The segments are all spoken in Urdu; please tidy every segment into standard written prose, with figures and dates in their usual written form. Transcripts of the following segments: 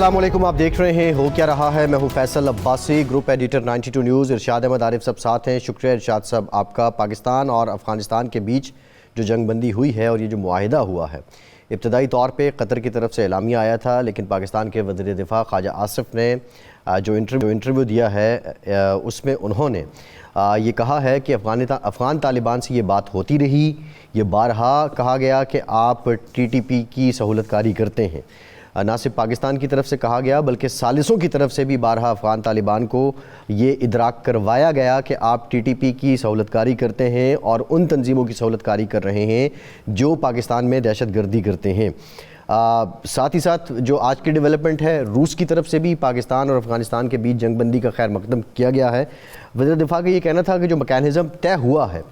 السلام علیکم، آپ دیکھ رہے ہیں ہو کیا رہا ہے۔ میں ہوں Faisal Abbasi, group editor 92 news. Irshad Ahmad Arif Sahab ساتھ ہیں۔ شکریہ ارشاد صاحب آپ کا۔ پاکستان اور افغانستان کے بیچ جو جنگ بندی ہوئی ہے اور یہ جو معاہدہ ہوا ہے، ابتدائی طور پہ قطر کی طرف سے اعلامیہ آیا تھا، لیکن پاکستان کے وزیر دفاع خواجہ آصف نے جو انٹرویو دیا ہے اس میں انہوں نے یہ کہا ہے کہ افغان طالبان سے یہ بات ہوتی رہی، یہ بارہا کہا گیا کہ آپ ٹی ٹی پی کی سہولت کاری کرتے ہیں۔ نہ صرف پاکستان کی طرف سے کہا گیا بلکہ ثالثوں کی طرف سے بھی بارہا افغان طالبان کو یہ ادراک کروایا گیا کہ آپ ٹی ٹی پی کی سہولت کاری کرتے ہیں اور ان تنظیموں کی سہولت کاری کر رہے ہیں جو پاکستان میں دہشت گردی کرتے ہیں۔ ساتھ ہی ساتھ جو آج کی ڈیولپمنٹ ہے، روس کی طرف سے بھی پاکستان اور افغانستان کے بیچ جنگ بندی کا خیر مقدم کیا گیا ہے۔ وزیر دفاع کا یہ کہنا تھا کہ جو میکینزم طے ہوا ہے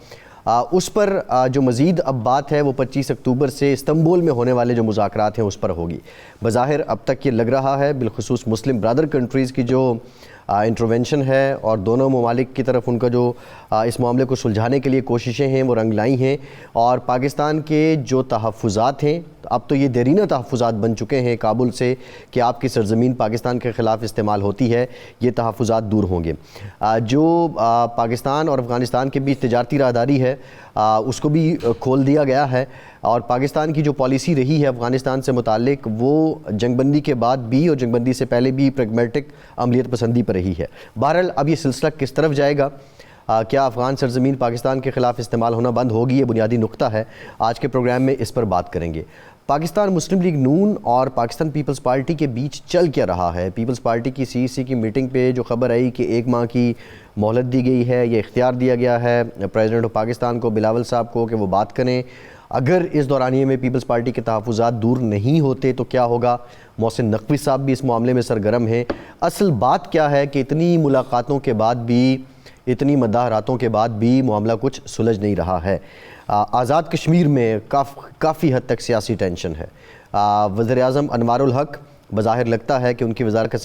اس پر جو مزید اب بات ہے وہ 25 اکتوبر سے استنبول میں ہونے والے جو مذاکرات ہیں اس پر ہوگی۔ بظاہر اب تک یہ لگ رہا ہے، بالخصوص مسلم برادر کنٹریز کی جو انٹروینشن ہے اور دونوں ممالک کی طرف ان کا جو اس معاملے کو سلجھانے کے لیے کوششیں ہیں وہ رنگ لائی ہیں، اور پاکستان کے جو تحفظات ہیں اب تو یہ دیرینہ تحفظات بن چکے ہیں کابل سے کہ آپ کی سرزمین پاکستان کے خلاف استعمال ہوتی ہے، یہ تحفظات دور ہوں گے۔ جو پاکستان اور افغانستان کے بیچ تجارتی راہداری ہے اس کو بھی کھول دیا گیا ہے، اور پاکستان کی جو پالیسی رہی ہے افغانستان سے متعلق وہ جنگ بندی کے بعد بھی اور جنگ بندی سے پہلے بھی پریگمیٹک عملیت پسندی پر رہی ہے۔ بہرحال اب یہ سلسلہ کس طرف جائے گا، کیا افغان سرزمین پاکستان کے خلاف استعمال ہونا بند ہوگی، یہ بنیادی نقطہ ہے۔ آج کے پروگرام میں اس پر بات کریں گے۔ پاکستان مسلم لیگ نون اور پاکستان پیپلز پارٹی کے بیچ چل کیا رہا ہے؟ پیپلز پارٹی کی سی سی کی میٹنگ پہ جو خبر آئی کہ 1 ماہ کی مہلت دی گئی ہے، یہ اختیار دیا گیا ہے پریزیڈنٹ آف پاکستان کو، بلاول صاحب کو، کہ وہ بات کریں۔ اگر اس دورانیے میں پیپلز پارٹی کے تحفظات دور نہیں ہوتے تو کیا ہوگا؟ محسن نقوی صاحب بھی اس معاملے میں سرگرم ہیں۔ اصل بات کیا ہے کہ اتنی ملاقاتوں کے بعد بھی، اتنی مداحراتوں کے بعد بھی معاملہ کچھ سلجھ نہیں رہا ہے۔ آزاد کشمیر میں کافی حد تک سیاسی ٹینشن ہے۔ وزیر اعظم انوار الحق بظاہر لگتا ہے کہ ان کی وزارت کا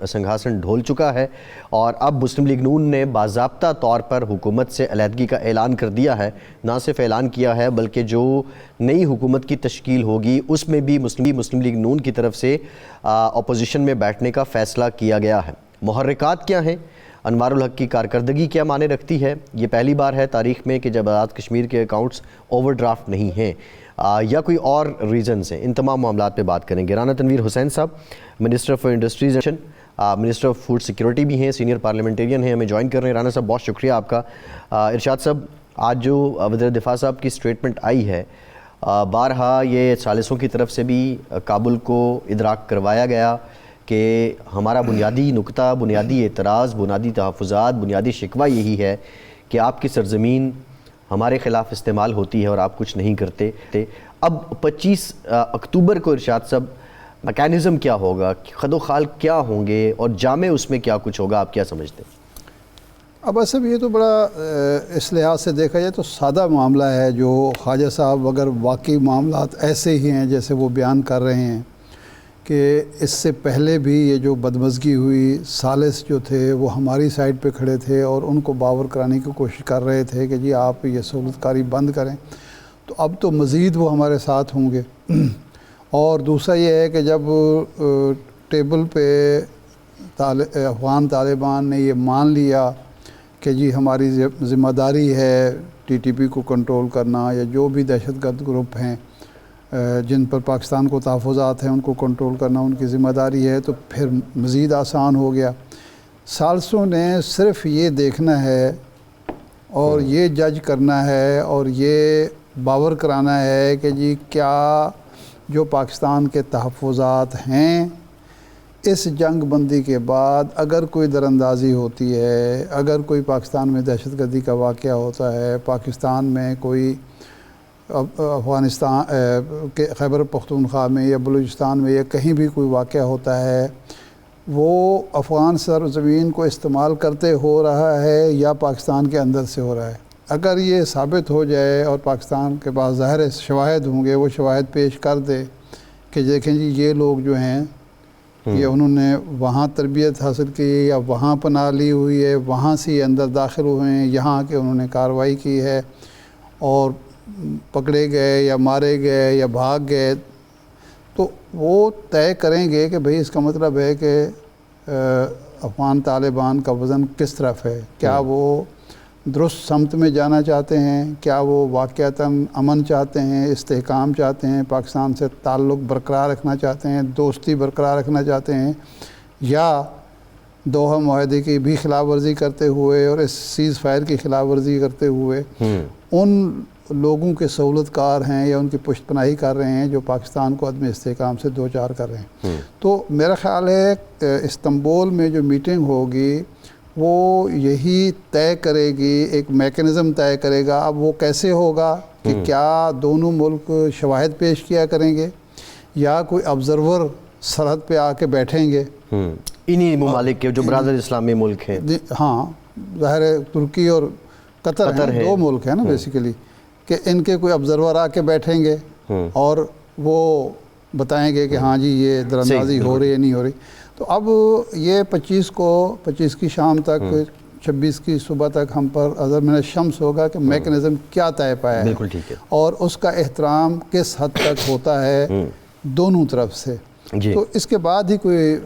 سنگھاسن ڈھول چکا ہے، اور اب مسلم لیگ نون نے باضابطہ طور پر حکومت سے علیحدگی کا اعلان کر دیا ہے۔ نہ صرف اعلان کیا ہے بلکہ جو نئی حکومت کی تشکیل ہوگی اس میں بھی مسلم لیگ نون کی طرف سے اپوزیشن میں بیٹھنے کا فیصلہ کیا گیا ہے۔ محرکات کیا ہیں؟ انوار الحق کی کارکردگی کیا معنی رکھتی ہے؟ یہ پہلی بار ہے تاریخ میں کہ جب آزاد کشمیر کے اکاؤنٹس اوور ڈرافٹ نہیں ہیں، یا کوئی اور ریزنز ہیں؟ ان تمام معاملات پہ بات کریں گے۔ رانا تنویر حسین صاحب minister for industries, minister of food security بھی ہیں، سینئر پارلیمنٹیرین ہیں، ہمیں جوائن کر رہے ہیں۔ رانا صاحب بہت شکریہ آپ کا۔ ارشاد صاحب، آج جو وزیر دفاع صاحب کی سٹیٹمنٹ آئی ہے، بارہا یہ ثالثوں کی طرف سے بھی کابل کو ادراک کروایا گیا کہ ہمارا بنیادی نقطہ، بنیادی اعتراض، بنیادی تحفظات، بنیادی شکوہ یہی ہے کہ آپ کی سرزمین ہمارے خلاف استعمال ہوتی ہے اور آپ کچھ نہیں کرتے۔ اب 25 اکتوبر کو ارشاد صاحب میکینزم کیا ہوگا، خد و خال کیا ہوں گے، اور جامع اس میں کیا کچھ ہوگا، آپ کیا سمجھتے ہیں؟ اب اصل یہ تو بڑا اس لحاظ سے دیکھا جائے تو سادہ معاملہ ہے، جو خواجہ صاحب اگر واقعی معاملات ایسے ہی ہیں جیسے وہ بیان کر رہے ہیں کہ اس سے پہلے بھی یہ جو بدمزگی ہوئی، ثالث جو تھے وہ ہماری سائڈ پہ کھڑے تھے اور ان کو باور کرانے کی کوشش کر رہے تھے کہ جی آپ یہ سہولت کاری بند کریں، تو اب تو مزید وہ ہمارے ساتھ ہوں گے۔ اور دوسرا یہ ہے کہ جب ٹیبل پہ افغان طالبان نے یہ مان لیا کہ جی ہماری ذمہ داری ہے ٹی ٹی پی کو کنٹرول کرنا، یا جو بھی دہشت گرد گروپ ہیں جن پر پاکستان کو تحفظات ہیں ان کو کنٹرول کرنا ان کی ذمہ داری ہے، تو پھر مزید آسان ہو گیا۔ ثالثوں نے صرف یہ دیکھنا ہے اور یہ جج کرنا ہے اور یہ باور کرانا ہے کہ جی کیا جو پاکستان کے تحفظات ہیں اس جنگ بندی کے بعد اگر کوئی دراندازی ہوتی ہے، اگر کوئی پاکستان میں دہشت گردی کا واقعہ ہوتا ہے، پاکستان میں کوئی افغانستان کے خیبر پختونخوا میں یا بلوچستان میں یا کہیں بھی کوئی واقعہ ہوتا ہے، وہ افغان سرزمین کو استعمال کرتے ہو رہا ہے یا پاکستان کے اندر سے ہو رہا ہے۔ اگر یہ ثابت ہو جائے اور پاکستان کے پاس ظاہر شواہد ہوں گے، وہ شواہد پیش کر دے کہ دیکھیں جی یہ لوگ جو ہیں یہ انہوں نے وہاں تربیت حاصل کی یا وہاں پناہ لی ہوئی ہے، وہاں سے اندر داخل ہوئے ہیں، یہاں کے انہوں نے کارروائی کی ہے اور پکڑے گئے یا مارے گئے یا بھاگ گئے، تو وہ طے کریں گے کہ بھئی اس کا مطلب ہے کہ افغان طالبان کا وزن کس طرف ہے، کیا وہ درست سمت میں جانا چاہتے ہیں، کیا وہ واقعتاً امن چاہتے ہیں، استحکام چاہتے ہیں، پاکستان سے تعلق برقرار رکھنا چاہتے ہیں، دوستی برقرار رکھنا چاہتے ہیں، یا دوحہ معاہدے کی بھی خلاف ورزی کرتے ہوئے اور اس سیز فائر کی خلاف ورزی کرتے ہوئے ان لوگوں کے سہولت کار ہیں یا ان کی پشت پناہی کر رہے ہیں جو پاکستان کو عدم استحکام سے دوچار کر رہے ہیں۔ تو میرا خیال ہے استنبول میں جو میٹنگ ہوگی وہ یہی طے کرے گی، ایک میکنزم طے کرے گا۔ اب وہ کیسے ہوگا کہ کیا دونوں ملک شواہد پیش کیا کریں گے یا کوئی آبزرور سرحد پہ آ کے بیٹھیں گے انہی ممالک کے جو برادر اسلامی ملک ہیں؟ ہاں، ظاہر ہے ترکی اور قطر ہیں، دو ملک ہیں نا بیسیکلی، کہ ان کے کوئی آبزرور آ کے بیٹھیں گے اور وہ بتائیں گے کہ ہاں جی یہ دراندازی ہو رہی ہے نہیں ہو رہی۔ تو اب یہ 25 کی شام تک 26 کی صبح تک ہم پر اظہر من الشمس ہوگا کہ میکنزم کیا طے پایا ہے، بالکل ٹھیک ہے، اور اس کا احترام کس حد تک ہوتا ہے دونوں طرف سے۔ تو اس کے بعد ہی کوئی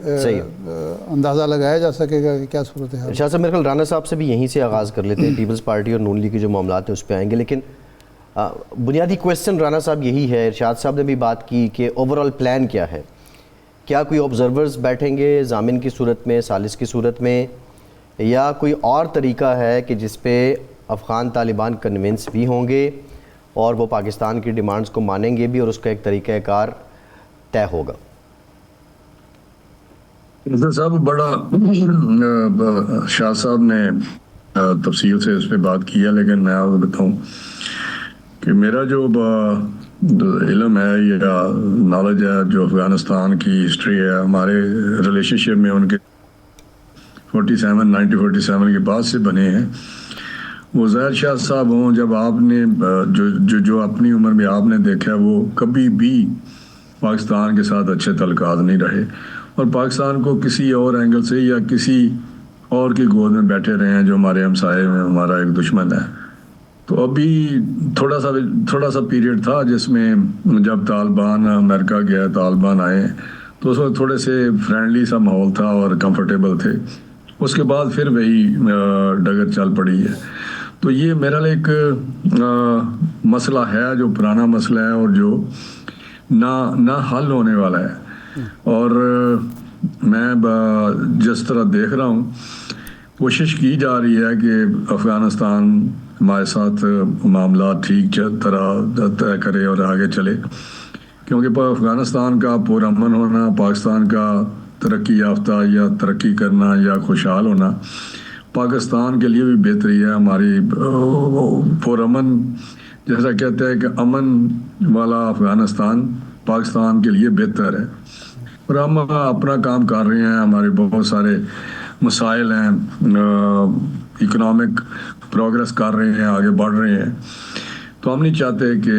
اندازہ لگایا جا سکے گا کہ کیا صورت ہے۔ شاہ صاحب میرے خیال رانا صاحب سے بھی یہیں سے آغاز کر لیتے ہیں، پیپلز پارٹی اور نون لیگ کے جو معاملات ہیں اس پہ آئیں گے، لیکن بنیادی کویسچن رانا صاحب یہی ہے، ارشاد صاحب نے بھی بات کی کہ اوورآل پلان کیا ہے؟ کیا کوئی آبزرورز بیٹھیں گے ضامن کی صورت میں، ثالث کی صورت میں، یا کوئی اور طریقہ ہے کہ جس پہ افغان طالبان کنونس بھی ہوں گے اور وہ پاکستان کی ڈیمانڈز کو مانیں گے بھی اور اس کا ایک طریقہ کار طے ہوگا؟ صاحب بڑا شاہ صاحب نے تفصیل سے اس پہ بات کی ہے، لیکن میں آپ کو بتاؤں کہ میرا جو علم ہے یا نالج ہے جو افغانستان کی ہسٹری ہے، ہمارے ریلیشن شپ میں ان کے 1947 کے بعد سے بنے ہیں، وہ ظاہر شاہ صاحب ہوں، جب آپ نے جو اپنی عمر میں آپ نے دیکھا وہ کبھی بھی پاکستان کے ساتھ اچھے تعلقات نہیں رہے اور پاکستان کو کسی اور اینگل سے یا کسی اور کی گود میں بیٹھے رہے ہیں جو ہمارے ہمسائے میں ہمارا ایک دشمن ہے۔ تو ابھی تھوڑا سا پیریڈ تھا جس میں جب طالبان امریکہ گیا، طالبان آئے تو اس وقت تھوڑے سے فرینڈلی سا ماحول تھا اور کمفرٹیبل تھے، اس کے بعد پھر وہی ڈگر چل پڑی ہے۔ تو یہ میرا ایک مسئلہ ہے جو پرانا مسئلہ ہے اور جو نہ حل ہونے والا ہے، اور میں جس طرح دیکھ رہا ہوں کوشش کی جا رہی ہے کہ افغانستان ہمارے ساتھ معاملات ٹھیک طرح طے کرے اور آگے چلے، کیونکہ افغانستان کا پرامن ہونا، پاکستان کا ترقی یافتہ یا ترقی کرنا یا خوشحال ہونا پاکستان کے لیے بھی بہتری ہے۔ ہماری پرامن، جیسا کہتے ہیں کہ امن والا افغانستان پاکستان کے لیے بہتر ہے، اور ہم اپنا کام کر رہے ہیں، ہمارے بہت سارے مسائل ہیں، اکنامک پروگرس کر رہے ہیں، آگے بڑھ رہے ہیں، تو ہم نہیں چاہتے کہ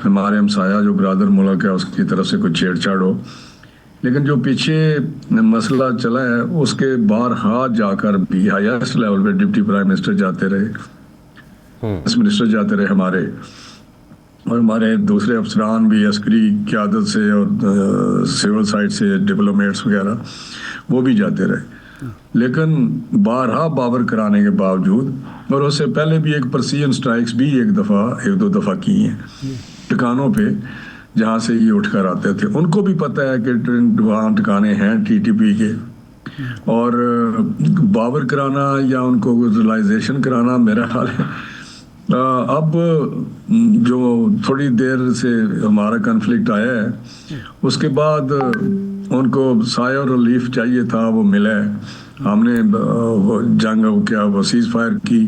ہمارے ہمسایہ جو برادر ملک ہے اس کی طرف سے کوئی چھیڑ چھاڑ ہو۔ لیکن جو پیچھے مسئلہ چلا ہے اس کے بارہا جا کر بھی ہائیسٹ لیول پہ ڈپٹی پرائم منسٹر جاتے رہے، منسٹر جاتے رہے ہمارے، اور ہمارے دوسرے افسران بھی عسکری قیادت سے اور سول سائٹ سے ڈپلومیٹس وغیرہ وہ بھی جاتے رہے، لیکن بارہا باور کرانے کے باوجود، اور اس سے پہلے بھی ایک پرسیجن سٹرائکس بھی ایک دو دفعہ کی ہیں ٹھکانوں پہ جہاں سے یہ اٹھ کر آتے تھے، ان کو بھی پتہ ہے کہ وہاں ٹھکانے ہیں ٹی ٹی پی کے، اور باور کرانا یا ان کو ریلائزیشن کرانا میرا خیال ہے اب جو تھوڑی دیر سے ہمارا کنفلکٹ آیا ہے اس کے بعد ان کو سایہ اور ریلیف چاہیے تھا، وہ ملا ہے۔ ہم نے جنگ کیا وہ سیز فائر کی،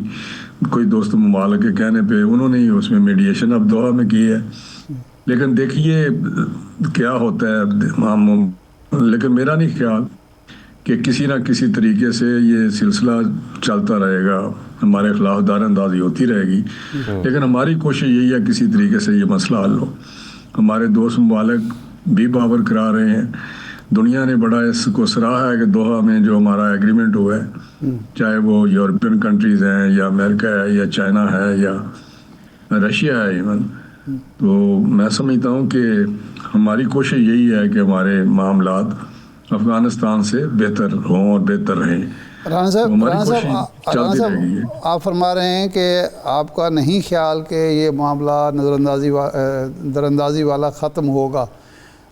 کوئی دوست ممالک کے کہنے پہ انہوں نے ہی اس میں میڈیشن اب دوحہ میں کی ہے، لیکن دیکھیے کیا ہوتا ہے۔ لیکن میرا نہیں خیال کہ کسی نہ کسی طریقے سے یہ سلسلہ چلتا رہے گا، ہمارے خلاف دار اندازی ہوتی رہے گی، لیکن ہماری کوشش یہی ہے کسی طریقے سے یہ مسئلہ حل ہو۔ ہمارے دوست ممالک بھی باور کرا رہے ہیں، دنیا نے بڑا اس کو سراہا ہے کہ دوحہ میں جو ہمارا ایگریمنٹ ہوا ہے، چاہے وہ یورپین کنٹریز ہیں یا امریکہ ہے یا چائنا ہے یا رشیا ہے ایون، تو میں سمجھتا ہوں کہ ہماری کوشش یہی ہے کہ ہمارے معاملات افغانستان سے بہتر ہوں اور بہتر رہیں. رانا صاحب ہماری رانا کوشش صاحب چلتی رہے گی. آپ فرما رہے ہیں کہ آپ کا نہیں خیال کہ یہ معاملہ نظر اندازی والا ختم ہوگا.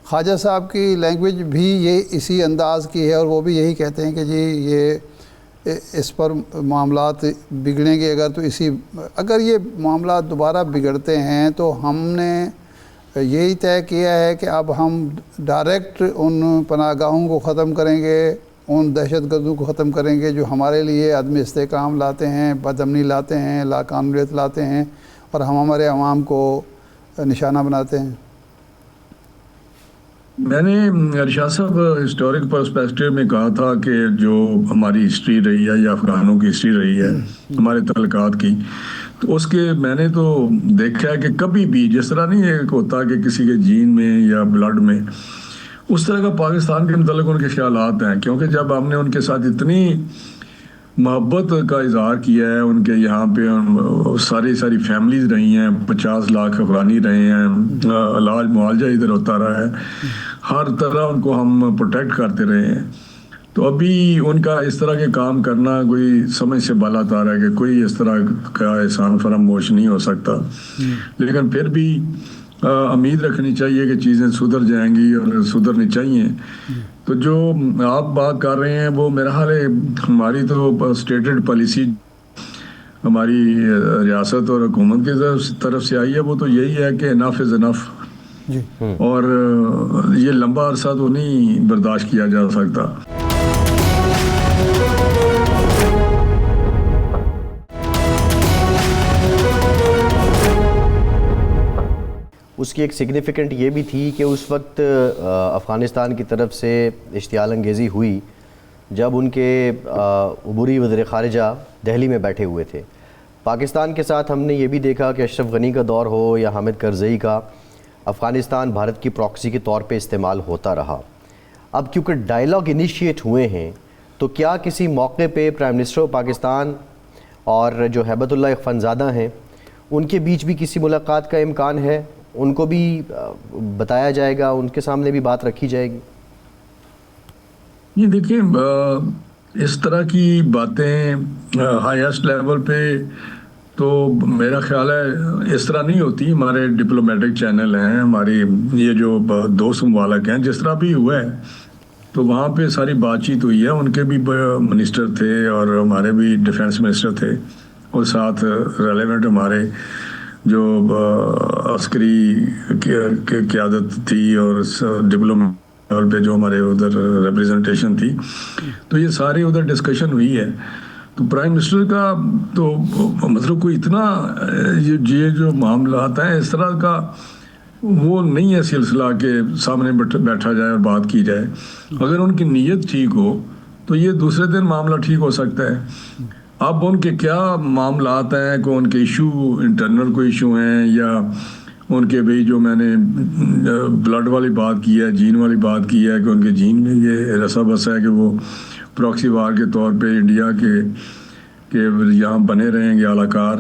خواجہ صاحب کی لینگویج بھی یہ اسی انداز کی ہے اور وہ بھی یہی کہتے ہیں کہ جی یہ اس پر معاملات بگڑیں گے اگر یہ معاملات دوبارہ بگڑتے ہیں تو ہم نے یہی طے کیا ہے کہ اب ہم ڈائریکٹ ان پناہ گاہوں کو ختم کریں گے, ان دہشت گردوں کو ختم کریں گے جو ہمارے لیے عدم استحکام لاتے ہیں, بد امنی لاتے ہیں, لاقانونیت لاتے ہیں اور ہمارے عوام کو نشانہ بناتے ہیں. میں نے ارشاد صاحب ہسٹورک پرسپیکٹو میں کہا تھا کہ جو ہماری ہسٹری رہی ہے یا افغانوں کی ہسٹری رہی ہے ہمارے تعلقات کی, تو اس کے میں نے تو دیکھا ہے کہ کبھی بھی جس طرح نہیں ایک ہوتا کہ کسی کے جین میں یا بلڈ میں اس طرح کا پاکستان کے متعلق ان کے خیالات ہیں, کیونکہ جب ہم نے ان کے ساتھ اتنی محبت کا اظہار کیا ہے, ان کے یہاں پہ ساری فیملیز رہی ہیں, 50 لاکھ افغانی رہے ہیں, علاج معالجہ ادھر ہوتا رہا ہے, ہر طرح ان کو ہم پروٹیکٹ کرتے رہے ہیں, تو ابھی ان کا اس طرح کے کام کرنا کوئی سمجھ سے بالا تار ہے کہ کوئی اس طرح کا احسان فراموش نہیں ہو سکتا. لیکن پھر بھی امید رکھنی چاہیے کہ چیزیں سدھر جائیں گی اور سدھرنی چاہیے. تو جو آپ بات کر رہے ہیں وہ میرا حال ہے ہماری تو اسٹیٹڈ پالیسی ہماری ریاست اور حکومت کی طرف سے آئی ہے, وہ تو یہی ہے کہ انف از انف, اور یہ لمبا عرصہ تو نہیں برداشت کیا جا سکتا. اس کی ایک سگنیفیکنٹ یہ بھی تھی کہ اس وقت افغانستان کی طرف سے اشتعال انگیزی ہوئی جب ان کے عبوری وزیر خارجہ دہلی میں بیٹھے ہوئے تھے. پاکستان کے ساتھ ہم نے یہ بھی دیکھا کہ اشرف غنی کا دور ہو یا حامد کرزئی کا, افغانستان بھارت کی پراکسی کے طور پہ استعمال ہوتا رہا. اب کیونکہ ڈائیلاگ انیشیٹ ہوئے ہیں تو کیا کسی موقع پہ پرائم منسٹر آف پاکستان اور جو ہیبت اللہ اخوندزادہ ہیں ان کے بیچ بھی کسی ملاقات کا امکان ہے؟ ان کو بھی بتایا جائے گا, ان کے سامنے بھی بات رکھی جائے گی؟ یہ دیکھیں اس طرح کی باتیں ہائیسٹ لیول پہ تو میرا خیال ہے اس طرح نہیں ہوتی. ہمارے ڈپلومیٹک چینل ہیں, ہماری یہ جو دوست ممالک ہیں, جس طرح بھی ہوا ہے تو وہاں پہ ساری بات چیت ہوئی ہے. ان کے بھی منسٹر تھے اور ہمارے بھی ڈیفنس منسٹر تھے, اور ساتھ ریلیونٹ ہمارے جو عسکری قیادت تھی اور ڈپلومیٹ لیول پہ جو ہمارے ادھر ریپریزنٹیشن تھی, تو یہ سارے ادھر ڈسکشن ہوئی ہے. تو پرائم منسٹر کا تو مطلب کوئی اتنا یہ جو معاملات ہیں اس طرح کا وہ نہیں ہے سلسلہ کہ سامنے بیٹھا جائے اور بات کی جائے. اگر ان کی نیت ٹھیک ہو تو یہ دوسرے دن معاملہ ٹھیک ہو سکتا ہے. اب ان کے کیا معاملات ہیں, کہ ان کے ایشو انٹرنل کوئی ایشو ہیں یا ان کے بھئی جو میں نے بلڈ والی بات کی ہے, جین والی بات کی ہے, کہ ان کے جین میں یہ رسا بسا ہے کہ وہ پراکسی وار کے طور پہ انڈیا کے یہاں بنے رہیں گے اعلی کار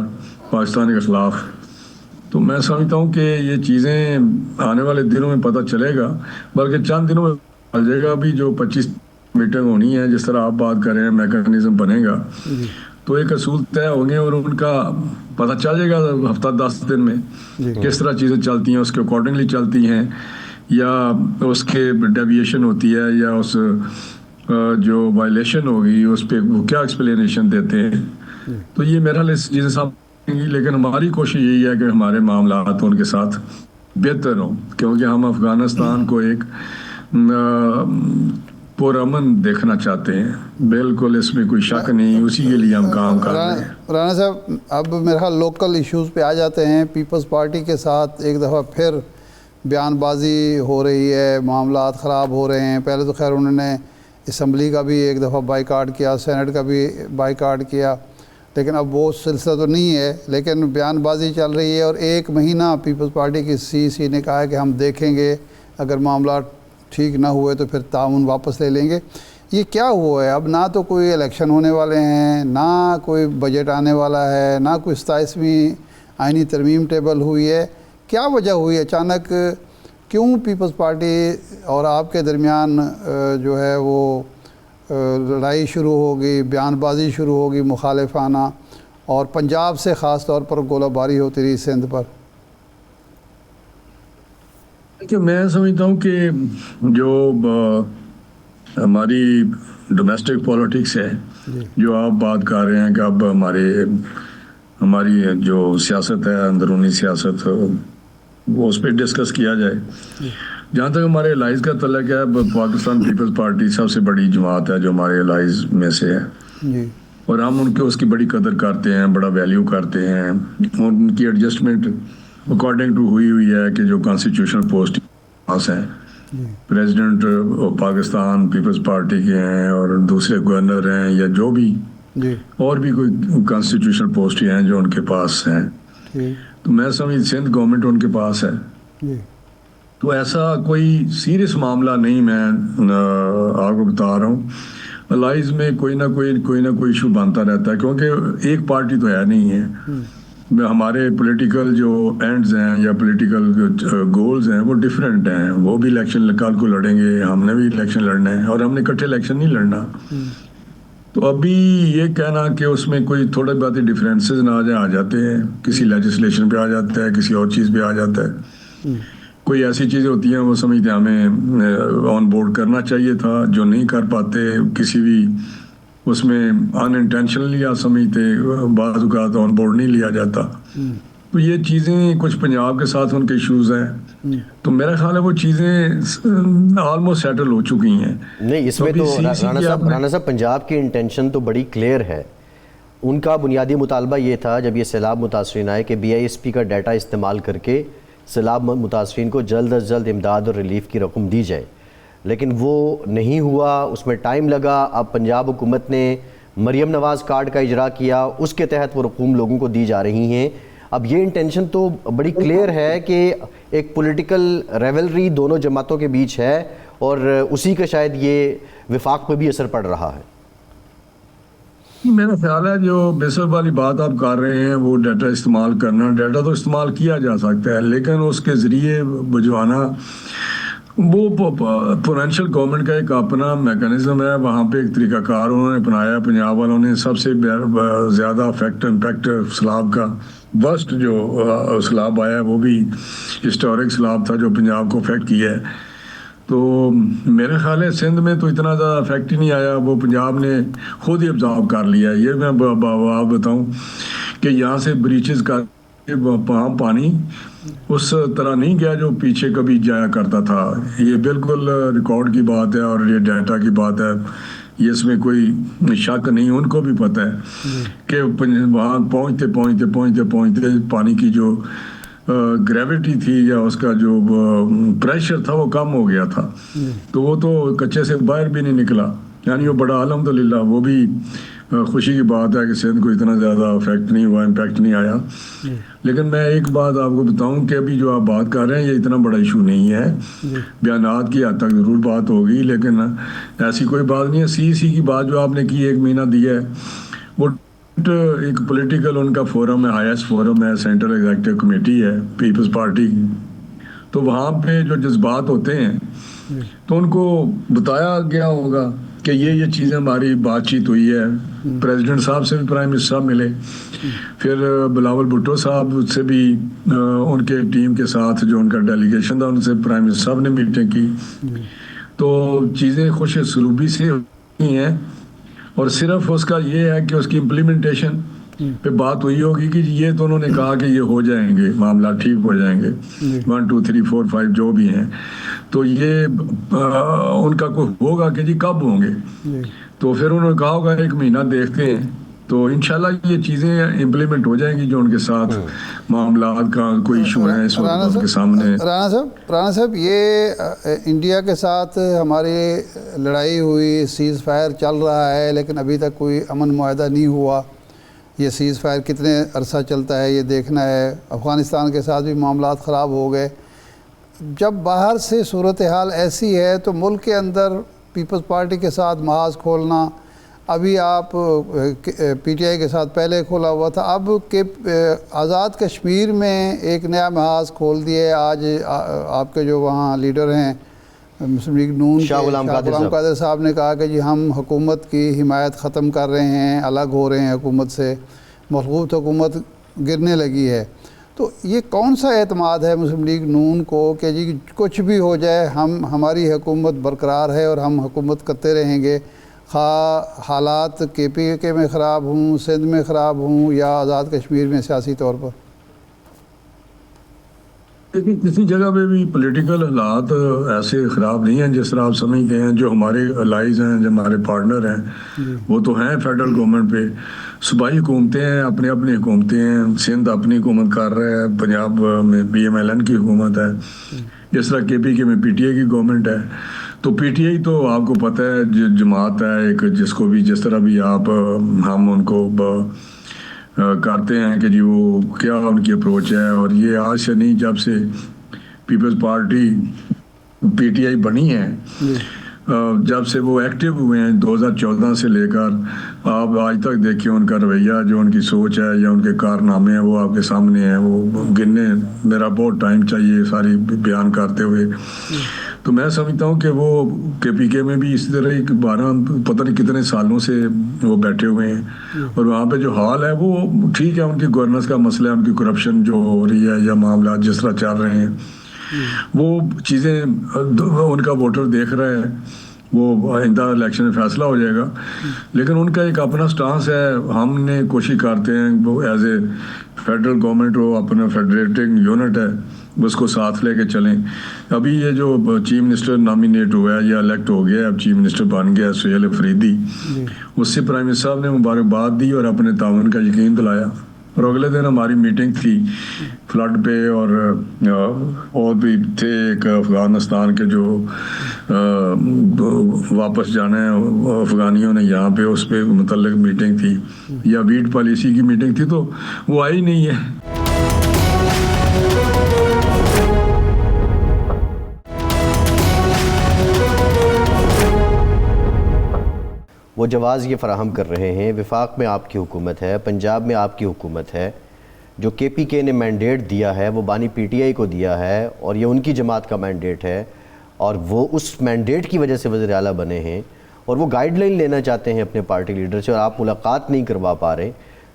پاکستان کے خلاف. تو میں سمجھتا ہوں کہ یہ چیزیں آنے والے دنوں میں پتہ چلے گا, بلکہ چند دنوں میں آ جائے گا. ابھی جو 25 میٹنگ ہونی ہے, جس طرح آپ بات کر رہے ہیں, میکانزم بنے گا تو ایک اصول طے ہوں گے اور ان کا پتہ چل جائے گا ہفتہ 10 دن میں کس طرح چیزیں چلتی ہیں, اس کے اکارڈنگلی چلتی ہیں یا اس کے ڈیویشن ہوتی ہے, یا اس جو وائلیشن ہوگی اس پہ وہ کیا ایکسپلینیشن دیتے ہیں. تو یہ میرا چیزیں سامنے گی, لیکن ہماری کوشش یہی ہے کہ ہمارے معاملات ان کے ساتھ بہتر ہوں, کیونکہ ہم افغانستان کو ایک پرامن دیکھنا چاہتے ہیں. بالکل اس میں کوئی شک نہیں, اسی کے لیے ہم کام کر رہے ہیں. رانا صاحب اب میرا خیال لوکل ایشوز پہ آ جاتے ہیں. پیپلز پارٹی کے ساتھ ایک دفعہ پھر بیان بازی ہو رہی ہے, معاملات خراب ہو رہے ہیں. پہلے تو خیر انہوں نے اسمبلی کا بھی ایک دفعہ بائیکاٹ کیا, سینٹ کا بھی بائیکاٹ کیا, لیکن اب وہ سلسلہ تو نہیں ہے, لیکن بیان بازی چل رہی ہے. اور 1 مہینہ پیپلز پارٹی کی سی نے کہا ہے کہ ہم دیکھیں گے, اگر معاملات ٹھیک نہ ہوئے تو پھر تعاون واپس لے لیں گے. یہ کیا ہوا ہے؟ اب نہ تو کوئی الیکشن ہونے والے ہیں, نہ کوئی بجٹ آنے والا ہے, نہ کوئی 27ویں آئینی ترمیم ٹیبل ہوئی ہے. کیا وجہ ہوئی اچانک کیوں پیپلز پارٹی اور آپ کے درمیان جو ہے وہ لڑائی شروع ہوگی, بیان بازی شروع ہوگی مخالفانہ, اور پنجاب سے خاص طور پر گولہ باری ہوتی رہی سندھ پر؟ کہ میں سمجھتا ہوں کہ جو ہماری ڈومیسٹک پولیٹکس ہے, جو آپ بات کر رہے ہیں کہ اب ہماری جو سیاست ہے, اندرونی سیاست, وہ اس پہ ڈسکس کیا جائے. جہاں تک ہمارے الائز کا تعلق ہے, پاکستان پیپلز پارٹی سب سے بڑی جماعت ہے جو ہمارے الائز میں سے ہے, اور ہم اس کی بڑی قدر کرتے ہیں, بڑا ویلیو کرتے ہیں. ان کی ایڈجسٹمنٹ اکارڈنگ ٹو ہوئی ہے کہ جو کانسٹیٹیوشنل پوسٹ پاس ہیں, پریزیڈنٹ پاکستان پیپلز پارٹی کے ہیں, اور دوسرے گورنر ہیں, یا جو بھی اور بھی کوئی کانسٹیٹیوشنل پوسٹ ہیں جو ان کے پاس ہیں. تو میں سمجھ سندھ گورنمنٹ ان کے پاس ہے. تو ایسا کوئی سیریس معاملہ نہیں, میں آپ کو بتا رہا ہوں. الائز میں کوئی نہ کوئی ایشو بنتا رہتا ہے, کیونکہ ایک پارٹی تو ہے نہیں ہے. ہمارے پولیٹیکل جو اینڈز ہیں یا پولیٹیکل گولز ہیں وہ ڈیفرنٹ ہیں. وہ بھی الیکشن کل کو لڑیں گے, ہم نے بھی الیکشن لڑنا ہے, اور ہم نے اکٹھے الیکشن نہیں لڑنا. تو ابھی یہ کہنا کہ اس میں کوئی تھوڑے بہت ڈفرینسز نہ آ جاتے ہیں, کسی لیجسلیشن پہ آ جاتا ہے, کسی اور چیز پہ آ جاتا ہے, کوئی ایسی چیزیں ہوتی ہیں وہ سمجھتے ہیں ہمیں آن بورڈ کرنا چاہیے تھا, جو نہیں کر پاتے, کسی بھی اس میں ان انٹینشنلی آپ سمجھتے, بعض اوقات آن بورڈ نہیں لیا جاتا. تو یہ چیزیں کچھ پنجاب کے ساتھ ان کے ایشوز ہیں, تو میرا خیال ہے وہ چیزیں آلموسٹ سیٹل ہو چکی ہیں. نہیں, اس میں تو رانا صاحب پنجاب کی انٹینشن تو بڑی کلیئر ہے. ان کا بنیادی مطالبہ یہ تھا جب یہ سیلاب متاثرین آئے کہ BISP کا ڈیٹا استعمال کر کے سیلاب متاثرین کو جلد از جلد امداد اور ریلیف کی رقم دی جائے, لیکن وہ نہیں ہوا, اس میں ٹائم لگا. اب پنجاب حکومت نے مریم نواز کارڈ کا اجرا کیا, اس کے تحت وہ رقوم لوگوں کو دی جا رہی ہیں. اب یہ انٹینشن تو بڑی کلیئر ہے کہ ایک پولیٹیکل ریولری دونوں جماعتوں کے بیچ ہے, اور اسی کا شاید یہ وفاق پہ بھی اثر پڑ رہا ہے. میرا خیال ہے جو بیسل والی بات آپ کر رہے ہیں, وہ ڈیٹا استعمال کرنا, ڈیٹا تو استعمال کیا جا سکتا ہے, لیکن اس کے ذریعے بھجوانا وہ پوٹینشیل گورنمنٹ کا ایک اپنا میکانزم ہے. وہاں پہ ایک طریقہ کار انہوں نے اپنایا. پنجاب والوں نے سب سے زیادہ امپیکٹ سیلاب کا ورسٹ جو سیلاب آیا ہے وہ بھی ہسٹورک سیلاب تھا جو پنجاب کو افیکٹ کیا ہے. تو میرے خیال ہے سندھ میں تو اتنا زیادہ افیکٹ ہی نہیں آیا, وہ پنجاب نے خود ہی ابزارو کر لیا. یہ میں آپ بتاؤں کہ یہاں سے بریچز کا وہاں پانی اس طرح نہیں گیا جو پیچھے کبھی جایا کرتا تھا. یہ بالکل ریکارڈ کی بات ہے اور یہ ڈیٹا کی بات ہے, یہ اس میں کوئی شک نہیں. ان کو بھی پتہ ہے کہ وہاں پہنچتے پانی کی جو گریویٹی تھی یا اس کا جو پریشر تھا وہ کم ہو گیا تھا. تو وہ تو کچے سے باہر بھی نہیں نکلا. یعنی وہ بڑا الحمدللہ وہ بھی خوشی کی بات ہے کہ سندھ کو اتنا زیادہ افیکٹ نہیں ہوا, امپیکٹ نہیں آیا. لیکن میں ایک بات آپ کو بتاؤں کہ ابھی جو آپ بات کر رہے ہیں یہ اتنا بڑا ایشو نہیں ہے. بیانات کی حد تک ضرور بات ہوگی, لیکن ایسی کوئی بات نہیں ہے. سی کی بات جو آپ نے کی 1 مہینہ دیا ہے, وہ ایک پولیٹیکل ان کا فورم ہے, ہائیسٹ فورم ہے, سینٹرل ایگزیکٹو کمیٹی ہے پیپلز پارٹی کی. تو وہاں پہ جو جذبات ہوتے ہیں تو ان کو بتایا گیا ہوگا کہ یہ چیزیں ہماری بات چیت ہوئی ہے. پریزیڈنٹ صاحب سے بھی پرائم منسٹر صاحب ملے, پھر بلاول بھٹو صاحب سے بھی ان کے ٹیم کے ساتھ جو ان کا ڈیلیگیشن تھا ان سے پرائم منسٹر صاحب نے میٹنگ کی. تو چیزیں خوش سلوبی سے ہوئی ہیں, اور صرف اس کا یہ ہے کہ اس کی امپلیمنٹیشن پہ بات ہوئی ہوگی کہ یہ تو انہوں نے کہا کہ یہ ہو جائیں گے, معاملات ٹھیک ہو جائیں گے 1 2 3 4 5 جو بھی ہیں. تو یہ ان کا کوئی ہوگا کہ جی کب ہوں گے, تو پھر انہوں نے کہا ہوگا 1 مہینہ دیکھتے ہیں. تو انشاءاللہ یہ چیزیں امپلیمنٹ ہو جائیں گی جو ان کے ساتھ معاملات کا کوئی ایشو ہے اس وقت ان کے سامنے. رانا صاحب, یہ انڈیا کے ساتھ ہماری لڑائی ہوئی, سیز فائر چل رہا ہے, لیکن ابھی تک کوئی امن معاہدہ نہیں ہوا. یہ سیز فائر کتنے عرصہ چلتا ہے یہ دیکھنا ہے. افغانستان کے ساتھ بھی معاملات خراب ہو گئے. جب باہر سے صورتحال ایسی ہے تو ملک کے اندر پیپلز پارٹی کے ساتھ محاذ کھولنا, ابھی آپ پی ٹی آئی کے ساتھ پہلے کھولا ہوا تھا، اب کہ آزاد کشمیر میں ایک نیا محاذ کھول دیے. آج آپ کے جو وہاں لیڈر ہیں مسلم لیگ نون کے شاہ غلام قادر صاحب نے کہا کہ جی ہم حکومت کی حمایت ختم کر رہے ہیں، الگ ہو رہے ہیں حکومت سے، مضبوط حکومت گرنے لگی ہے. تو یہ کون سا اعتماد ہے مسلم لیگ نون کو کہ جی کچھ بھی ہو جائے ہماری حکومت برقرار ہے اور ہم حکومت کرتے رہیں گے، خواہ حالات کے پی کے میں خراب ہوں، سندھ میں خراب ہوں یا آزاد کشمیر میں سیاسی طور پر؟ لیکن کسی جگہ پہ بھی پولیٹیکل حالات ایسے خراب نہیں ہیں جس طرح آپ سمجھتے ہیں. جو ہمارے الائز ہیں، جو ہمارے پارٹنر ہیں، وہ تو ہیں فیڈرل گورنمنٹ پہ. صوبائی حکومتیں ہیں، اپنے حکومتیں ہیں. سندھ اپنی حکومت کر رہا ہے، پنجاب میں PMLN کی حکومت ہے، جس طرح KPK میں PTI کی گورنمنٹ ہے. تو PTI تو آپ کو پتہ ہے جماعت ہے ایک، جس کو بھی جس طرح بھی آپ ہم ان کو کرتے ہیں کہ جی وہ کیا ان کی اپروچ ہے. اور یہ آج سے نہیں، جب سے پیپلز پارٹی PTI بنی ہے، جب سے وہ ایکٹیو ہوئے ہیں 2014 سے لے کر آپ آج تک دیکھیں، ان کا رویہ، جو ان کی سوچ ہے یا ان کے کارنامے ہیں، وہ آپ کے سامنے ہیں. وہ گننے میرا بہت ٹائم چاہیے ساری بیان کرتے ہوئے. تو میں سمجھتا ہوں کہ وہ KPK میں بھی اسی طرح 12 پتہ نہیں کتنے سالوں سے وہ بیٹھے ہوئے ہیں. اور وہاں پہ جو حال ہے وہ ٹھیک ہے، ان کی گورننس کا مسئلہ ہے، ان کی کرپشن جو ہو رہی ہے یا معاملات جس طرح چل رہے ہیں، وہ چیزیں ان کا ووٹر دیکھ رہا ہے. وہ آئندہ الیکشن میں فیصلہ ہو جائے گا. لیکن ان کا ایک اپنا سٹانس ہے. ہم نے کوشش کرتے ہیں وہ ایز اے فیڈرل گورنمنٹ، وہ اپنا فیڈریٹنگ یونٹ ہے، اس کو ساتھ لے کے چلیں. ابھی یہ جو چیف منسٹر نامینیٹ ہوا ہے یا الیکٹ ہو گیا ہے، اب چیف منسٹر بن گیا سہیل افریدی، اس سے پرائم منسٹر صاحب نے مبارکباد دی اور اپنے تعاون کا یقین دلایا. اور اگلے دن ہماری میٹنگ تھی فلڈ پہ، اور بھی تھے ایک افغانستان کے جو واپس جانا ہے افغانیوں نے یہاں پہ، اس پہ متعلق میٹنگ تھی، یا ویٹ پالیسی کی میٹنگ تھی، تو وہ آئی نہیں ہے. وہ جواز یہ فراہم کر رہے ہیں. وفاق میں آپ کی حکومت ہے، پنجاب میں آپ کی حکومت ہے. جو KPK نے مینڈیٹ دیا ہے وہ بانی PTI کو دیا ہے، اور یہ ان کی جماعت کا مینڈیٹ ہے، اور وہ اس مینڈیٹ کی وجہ سے وزیر اعلیٰ بنے ہیں، اور وہ گائیڈ لائن لینا چاہتے ہیں اپنے پارٹی لیڈر سے، اور آپ ملاقات نہیں کروا پا رہے.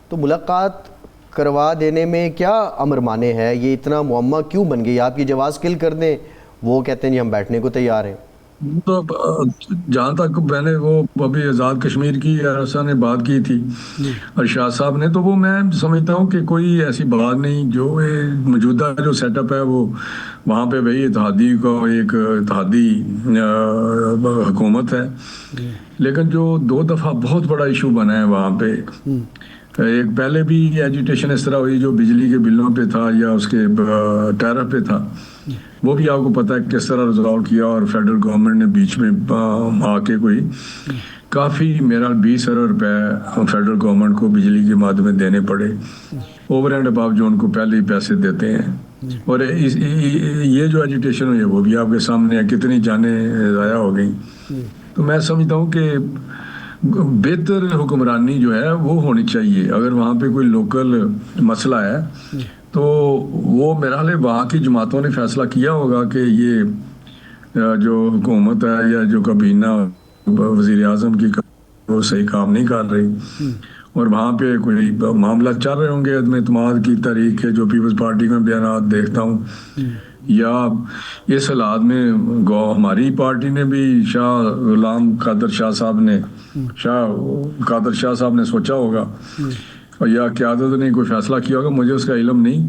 تو ملاقات کروا دینے میں کیا امر مانے ہے؟ یہ اتنا معمہ کیوں بن گئی؟ آپ یہ جواز کل کر دیں، وہ کہتے ہیں جی ہم بیٹھنے کو تیار ہیں. تو جہاں تک میں نے وہ ابھی آزاد کشمیر کی ارسا نے بات کی تھی ارشاد صاحب نے، تو وہ میں سمجھتا ہوں کہ کوئی ایسی بات نہیں. جو موجودہ جو سیٹ اپ ہے وہ وہاں پہ وہی اتحادی کا ایک اتحادی حکومت ہے. لیکن جو 2 دفعہ بہت بڑا ایشو بنا ہے وہاں پہ، ایک پہلے بھی ایجیٹیشن اس طرح ہوئی جو بجلی کے بلوں پہ تھا یا اس کے ٹیرف پہ تھا، وہ بھی آپ کو پتہ ہے کس طرح ریزالو کیا. اور فیڈرل گورنمنٹ نے بیچ میں آ کے کوئی کافی میرا 20 ارب روپے فیڈرل گورنمنٹ کو بجلی کے مادے میں دینے پڑے، اوور اینڈ اباؤ جو ان کو پہلے ہی پیسے دیتے ہیں. اور یہ جو ایجیٹیشن ہوئی ہے وہ بھی آپ کے سامنے ہے، کتنی جانیں ضائع ہو گئیں. تو میں سمجھتا ہوں کہ بہتر حکمرانی جو ہے وہ ہونی چاہیے. اگر وہاں پہ کوئی لوکل مسئلہ ہے تو وہ میرا خیال ہے وہاں کی جماعتوں نے فیصلہ کیا ہوگا کہ یہ جو حکومت ہے یا جو کابینہ وزیر اعظم کی وہ صحیح کام نہیں کر رہی، اور وہاں پہ کوئی معاملہ چل رہے ہوں گے عدم اعتماد کی تحریک کے، جو پیپلز پارٹی میں بیانات دیکھتا ہوں، یا اس حالات میں ہماری پارٹی نے بھی شاہ قادر شاہ صاحب نے سوچا ہوگا، یا قیادت نے کوئی فیصلہ کیا ہوگا، مجھے اس کا علم نہیں،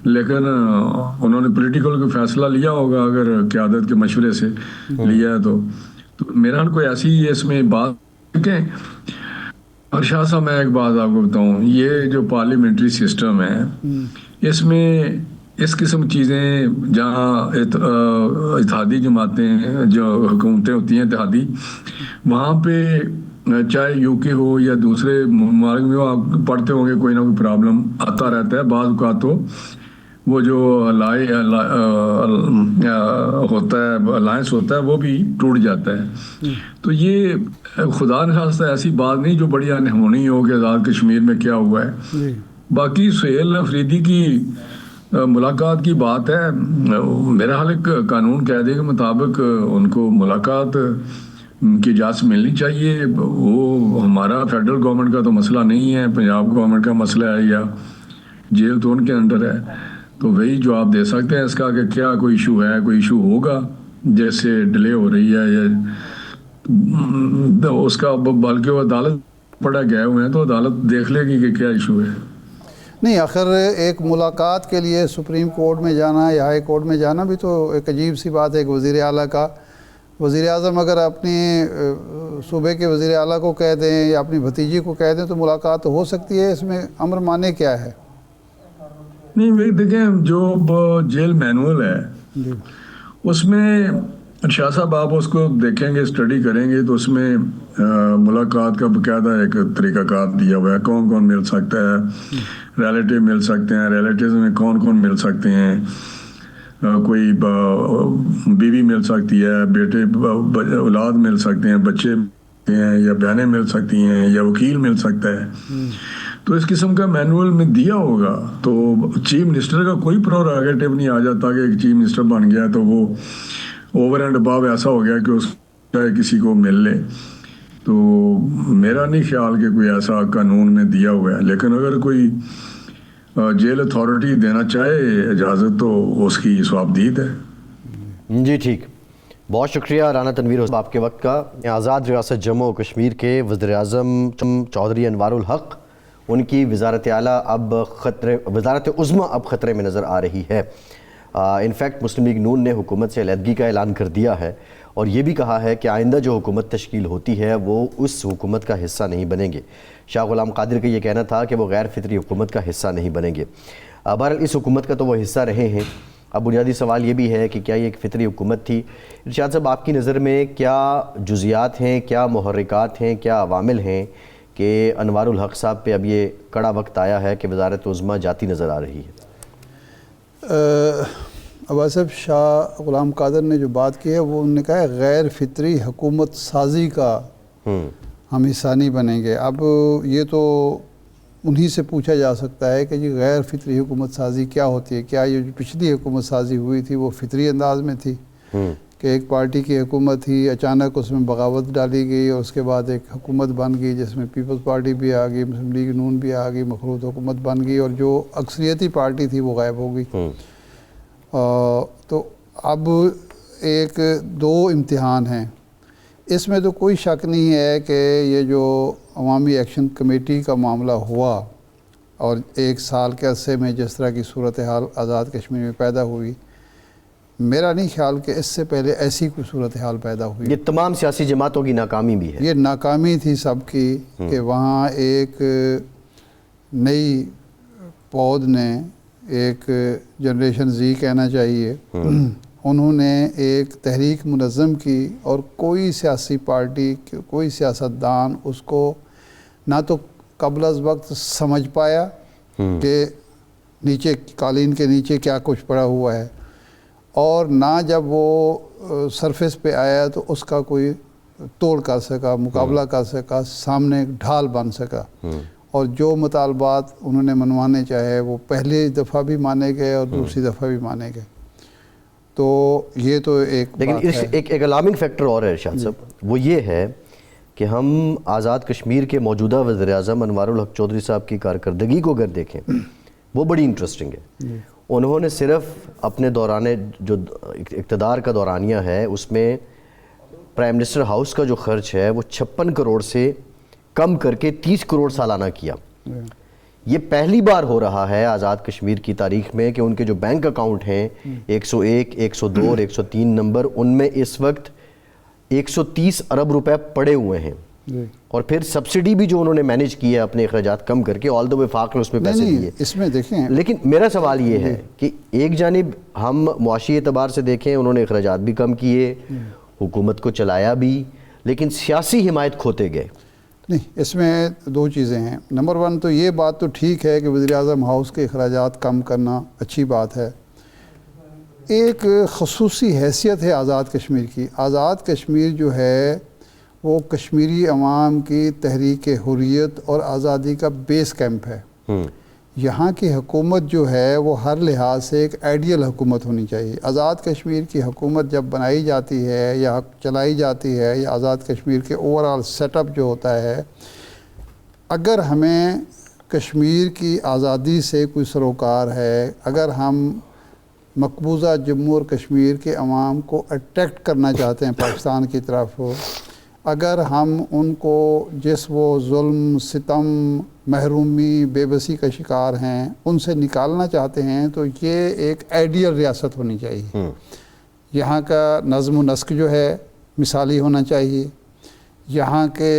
لیکن انہوں نے پولیٹیکل کوئی فیصلہ لیا ہوگا اگر قیادت کے مشورے سے لیا ہے. تو میرا کوئی ایسی اس میں بات کہ، اور شاہ صاحب میں ایک بات آپ کو بتاؤں، یہ جو پارلیمنٹری سسٹم ہے اس میں اس قسم چیزیں جہاں اتحادی جماعتیں جو حکومتیں ہوتی ہیں اتحادی، وہاں پہ چاہے UK ہو یا دوسرے ممالک میں ہو، آپ پڑھتے ہوں گے کوئی نہ کوئی پرابلم آتا رہتا ہے. بعض اوقات تو وہ جو ہوتا ہے الائنس ہوتا ہے وہ بھی ٹوٹ جاتا ہے. تو یہ خدا نخواستہ ایسی بات نہیں جو بڑی انہونی ہو کہ آزاد کشمیر میں کیا ہوا ہے. باقی سہیل افریدی کی ملاقات کی بات ہے، میرا حال ایک قانون قاعدے کے مطابق ان کو ملاقات کی اجازت ملنی چاہیے. وہ ہمارا فیڈرل گورنمنٹ کا تو مسئلہ نہیں ہے، پنجاب گورنمنٹ کا مسئلہ ہے یا جیل تو ان کے انڈر ہے. تو وہی جواب دے سکتے ہیں اس کا کہ کیا کوئی ایشو ہے، کوئی ایشو ہوگا جیسے ڈیلے ہو رہی ہے یا اس کا، بلکہ وہ عدالت پڑا گئے ہوئے ہیں تو عدالت دیکھ لے گی کہ کیا ایشو ہے. نہیں، آخر ایک ملاقات کے لیے سپریم کورٹ میں جانا یا ہائی کورٹ میں جانا بھی تو ایک عجیب سی بات ہے. ایک وزیر اعلیٰ کا، وزیر اعظم اگر اپنی صوبے کے وزیر اعلیٰ کو کہہ دیں یا اپنی بھتیجی کو کہہ دیں تو ملاقات ہو سکتی ہے. اس میں امر مانے کیا ہے؟ نہیں دیکھیں، جو جیل مینول ہے اس میں شاہ صاحب آپ اس کو دیکھیں گے، اسٹڈی کریں گے تو اس میں ملاقات کا باقاعدہ ایک طریقہ کار دیا ہوا ہے. کون کون مل سکتا ہے، ریلیٹیو مل سکتے ہیں، ریلیٹیوز میں کون کون مل سکتے ہیں، کوئی بیوی مل سکتی ہے، بیٹے اولاد مل سکتے ہیں، بچے ہیں یا بہنیں مل سکتی ہیں یا وکیل مل سکتا ہے. تو اس قسم کا مینول میں دیا ہوگا تو چیف منسٹر کا کوئی پروگریٹو نہیں آ جاتا کہ ایک چیف منسٹر بن گیا تو وہ اوور اینڈ اباو ایسا ہو گیا کہ اس چاہے کسی کو مل لے. تو میرا نہیں خیال کہ کوئی ایسا قانون میں دیا ہوا ہے، لیکن اگر کوئی جیل اتھارٹی دینا چاہے اجازت تو اس کی ثوابدید ہے. جی ٹھیک، بہت شکریہ رانا تنویر حسین آپ کے وقت کا. آزاد ریاست جموں و کشمیر کے وزیر اعظم چودھری انوار الحق، ان کی وزارت اعلیٰ اب وزارت عظمیٰ اب خطرے میں نظر آ رہی ہے. انفیکٹ مسلم لیگ نون نے حکومت سے علیحدگی کا اعلان کر دیا ہے اور یہ بھی کہا ہے کہ آئندہ جو حکومت تشکیل ہوتی ہے وہ اس حکومت کا حصہ نہیں بنیں گے. شاہ غلام قادر کا یہ کہنا تھا کہ وہ غیر فطری حکومت کا حصہ نہیں بنیں گے. بہرحال اس حکومت کا تو وہ حصہ رہے ہیں. اب بنیادی سوال یہ بھی ہے کہ کیا یہ ایک فطری حکومت تھی؟ ارشاد صاحب، آپ کی نظر میں کیا جزیات ہیں، کیا محرکات ہیں، کیا عوامل ہیں کہ انوار الحق صاحب پہ اب یہ کڑا وقت آیا ہے کہ وزارت عظمیٰ جاتی نظر آ رہی ہے؟ عباس صاحب، شاہ غلام قادر نے جو بات کی ہے وہ انہوں نے کہا ہے غیر فطری حکومت سازی کا ہم حصہ نہیں بنیں گے. اب یہ تو انہی سے پوچھا جا سکتا ہے کہ جی غیر فطری حکومت سازی کیا ہوتی ہے؟ کیا یہ جو پچھلی حکومت سازی ہوئی تھی وہ فطری انداز میں تھی کہ ایک پارٹی کی حکومت تھی، اچانک اس میں بغاوت ڈالی گئی اور اس کے بعد ایک حکومت بن گئی جس میں پیپلز پارٹی بھی آ گئی، مسلم لیگ نون بھی آ گئی، مخلوط حکومت بن گئی اور جو اکثریتی پارٹی تھی وہ غائب ہو گئی. تو اب ایک دو امتحان ہیں. اس میں تو کوئی شک نہیں ہے کہ یہ جو عوامی ایکشن کمیٹی کا معاملہ ہوا اور ایک سال کے عرصے میں جس طرح کی صورتحال آزاد کشمیر میں پیدا ہوئی، میرا نہیں خیال کہ اس سے پہلے ایسی کوئی صورتحال پیدا ہوئی. یہ تمام سیاسی جماعتوں کی ناکامی بھی ہے. یہ ناکامی تھی سب کی کہ وہاں ایک نئی پود نے، ایک جنریشن زی کہنا چاہیے، انہوں نے ایک تحریک منظم کی اور کوئی سیاسی پارٹی، کوئی سیاستدان اس کو نہ تو قبل از وقت سمجھ پایا کہ نیچے قالین کے نیچے کیا کچھ پڑا ہوا ہے، اور نہ جب وہ سرفیس پہ آیا تو اس کا کوئی توڑ کر سکا، مقابلہ کر سکا، سامنے ڈھال بن سکا. اور جو مطالبات انہوں نے منوانے چاہے وہ پہلی دفعہ بھی مانے گئے اور دوسری دفعہ بھی مانے گئے. تو یہ تو ایک لیکن ایک الارمنگ فیکٹر اور ہے ارشاد صاحب، وہ یہ ہے کہ ہم آزاد کشمیر کے موجودہ وزیر اعظم انوار الحق چودھری صاحب کی کارکردگی کو اگر دیکھیں وہ بڑی انٹرسٹنگ ہے. انہوں نے صرف اپنے دوران جو اقتدار کا دورانیہ ہے اس میں پرائم منسٹر ہاؤس کا جو خرچ ہے وہ 56 کروڑ سے کم کر کے 30 کروڑ سالانہ کیا. یہ پہلی بار ہو رہا ہے آزاد کشمیر کی تاریخ میں کہ ان کے جو بینک اکاؤنٹ ہیں 101, 102 اور 103 نمبر، ان میں اس وقت 130 ارب روپے پڑے ہوئے ہیں. اور پھر سبسڈی بھی جو انہوں نے مینیج کی ہے اپنے اخراجات کم کر کے، آل دا وفاق نے اس میں پیسے دیے. اس میں دیکھیں، لیکن میرا سوال یہ ہے کہ ایک جانب ہم معاشی اعتبار سے دیکھیں، انہوں نے اخراجات بھی کم کیے، حکومت کو چلایا بھی، لیکن سیاسی حمایت کھوتے گئے. نہیں، اس میں دو چیزیں ہیں. نمبر ون تو یہ بات تو ٹھیک ہے کہ وزیر اعظم ہاؤس کے اخراجات کم کرنا اچھی بات ہے. ایک خصوصی حیثیت ہے آزاد کشمیر کی. آزاد کشمیر جو ہے وہ کشمیری عوام کی تحریک حریت اور آزادی کا بیس کیمپ ہے. یہاں کی حکومت جو ہے وہ ہر لحاظ سے ایک آئیڈیل حکومت ہونی چاہیے. آزاد کشمیر کی حکومت جب بنائی جاتی ہے یا چلائی جاتی ہے یا آزاد کشمیر کے اوور آل سیٹ اپ جو ہوتا ہے، اگر ہمیں کشمیر کی آزادی سے کوئی سروکار ہے، اگر ہم مقبوضہ جموں اور کشمیر کے عوام کو اٹریکٹ کرنا چاہتے ہیں پاکستان کی طرف، اگر ہم ان کو جس وہ ظلم، ستم، محرومی، بے بسی کا شکار ہیں ان سے نکالنا چاہتے ہیں، تو یہ ایک آئیڈیل ریاست ہونی چاہیے. یہاں کا نظم و نسق جو ہے مثالی ہونا چاہیے. یہاں کے